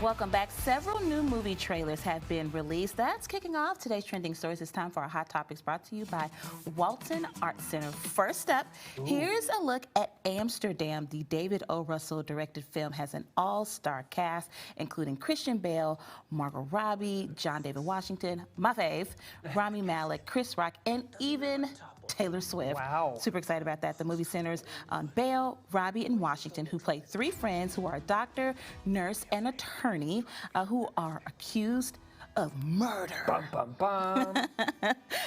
Welcome back. Several new movie trailers have been released. That's kicking off today's trending stories. It's time for our Hot Topics brought to you by Walton Art Center. First up, here's a look at Amsterdam. The David O. Russell directed film has an all-star cast, including Christian Bale, Margot Robbie, John David Washington, my fave, Rami Malek, Chris Rock, and even Taylor Swift. Wow. Super excited about that. The movie centers on Bale, Robbie, and Washington, who play three friends who are a doctor, nurse, and attorney who are accused of murder. Bum, bum, bum.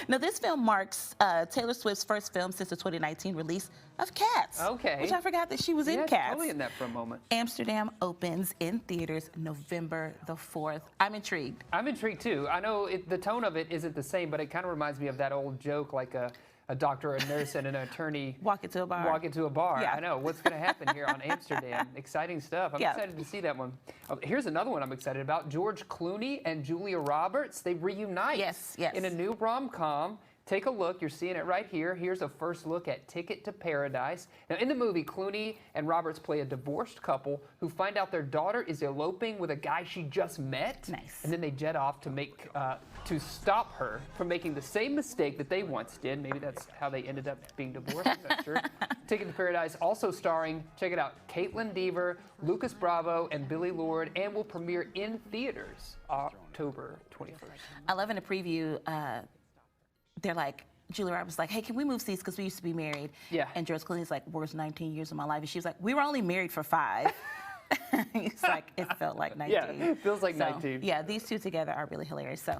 Now, this film marks Taylor Swift's first film since the 2019 release of Cats. Okay. Which I forgot that she was in Cats. Totally in that for a moment. Amsterdam opens in theaters November the 4th. I'm intrigued. I'm intrigued too. I know the tone of it isn't the same, but it kind of reminds me of that old joke, like a doctor, a nurse, and an attorney walk into a bar. Walk into a bar. Yeah. I know. What's going to happen here on Amsterdam? Exciting stuff. I'm excited to see that one. Here's another one I'm excited about. George Clooney and Julia Roberts, they reunite in a new rom-com. Take a look. You're seeing it right here. Here's a first look at Ticket to Paradise. Now, in the movie, Clooney and Roberts play a divorced couple who find out their daughter is eloping with a guy she just met. Nice. And then they jet off to stop her from making the same mistake that they once did. Maybe that's how they ended up being divorced. I'm not sure. Ticket to Paradise also starring, check it out, Caitlin Dever, Lucas Bravo, and Billy Lord, and will premiere in theaters October 21st. I love in the preview, they're like, Julia Roberts was like, hey, can we move seats because we used to be married? Yeah. And George Clooney's like, worst 19 years of my life. And she was like, we were only married for 5. It's like, it felt like 19. Yeah, it feels like 19. Yeah, these two together are really hilarious. So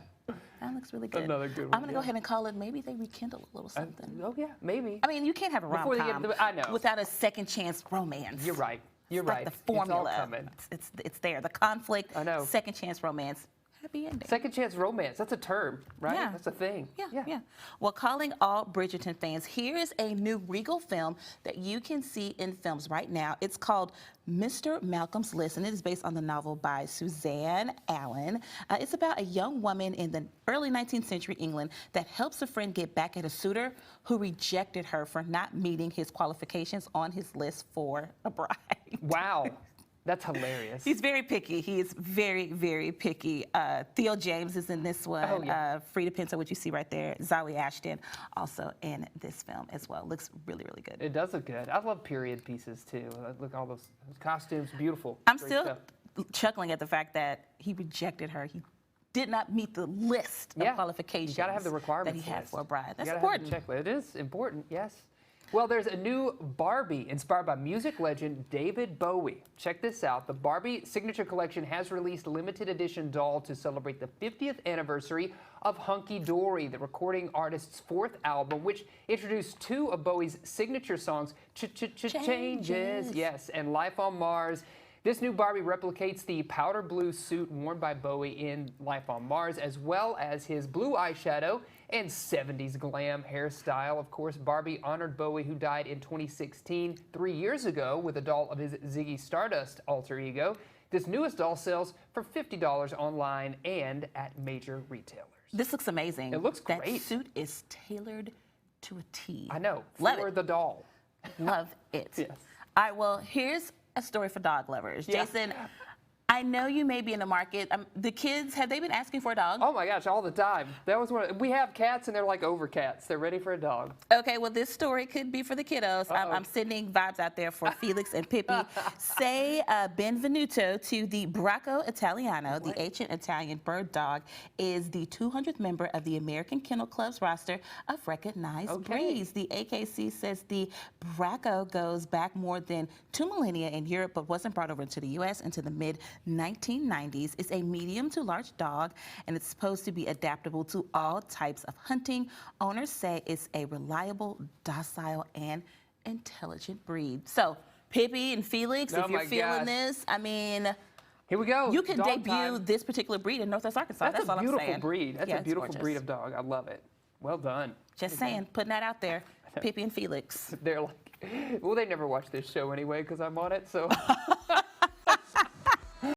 that looks really good. Another good one. I'm going to go ahead and call it, maybe they rekindle a little something. Oh, yeah, maybe. I mean, you can't have a rom-com without a second chance romance. You're right. You're it's right. Like the formula. It's all coming. It's there. The conflict, I know. second chance romance. Happy ending. Second chance romance, that's a term, right? Yeah. That's a thing. Yeah. Well, calling all Bridgerton fans, here is a new Regal film that you can see in films right now. It's called Mr. Malcolm's List, and it is based on the novel by Suzanne Allen. It's about a young woman in the early 19th century England that helps a friend get back at a suitor who rejected her for not meeting his qualifications on his list for a bride. Wow. That's hilarious. He's very picky. He is very, very picky. Theo James is in this one. Oh, yeah. Frida Pinto, which you see right there. Zoe Ashton also in this film as well. Looks really, really good. It does look good. I love period pieces too. Look, all those costumes, beautiful. I'm Great still stuff. chuckling at the fact that he rejected her. He did not meet the list of qualifications. You gotta have the requirements that he had for a bride. That's you important. Have the checklist. It is important, yes. Well, there's a new Barbie inspired by music legend David Bowie. Check this out. The Barbie Signature Collection has released a limited edition doll to celebrate the 50th anniversary of Hunky Dory, the recording artist's 4th album, which introduced 2 of Bowie's signature songs, Changes, yes, and Life on Mars. This new Barbie replicates the powder blue suit worn by Bowie in Life on Mars, as well as his blue eyeshadow and 70s glam hairstyle. Of course, Barbie honored Bowie, who died in 2016, 3 years ago, with a doll of his Ziggy Stardust alter ego. This newest doll sells for $50 online and at major retailers. This looks amazing. It looks great. That suit is tailored to a T. I know. Love for it. the doll. Love it. Yes. All right, well, here's a story for dog lovers. Yeah. Jason, I know you may be in the market. The kids, have they been asking for a dog? Oh my gosh, all the time. That was one. We have cats and they're like over cats. They're ready for a dog. Okay, well, this story could be for the kiddos. I'm sending vibes out there for Felix and Pippi. Say benvenuto to the Bracco Italiano. The ancient Italian bird dog is the 200th member of the American Kennel Club's roster of recognized breeds. The AKC says the Bracco goes back more than 2 millennia in Europe, but wasn't brought over into the U.S. into the mid-1990s. It's a medium to large dog, and it's supposed to be adaptable to all types of hunting. Owners say it's a reliable, docile, and intelligent breed. So, Pippi and Felix, if you're feeling this, I mean, here we go. You can debut this particular breed in Northwest Arkansas. That's all I'm saying. That's a beautiful breed. That's a beautiful gorgeous. breed of dog. I love it. Well done. Just saying, putting that out there. Pippi and Felix. They're like, well, they never watch this show anyway because I'm on it, so.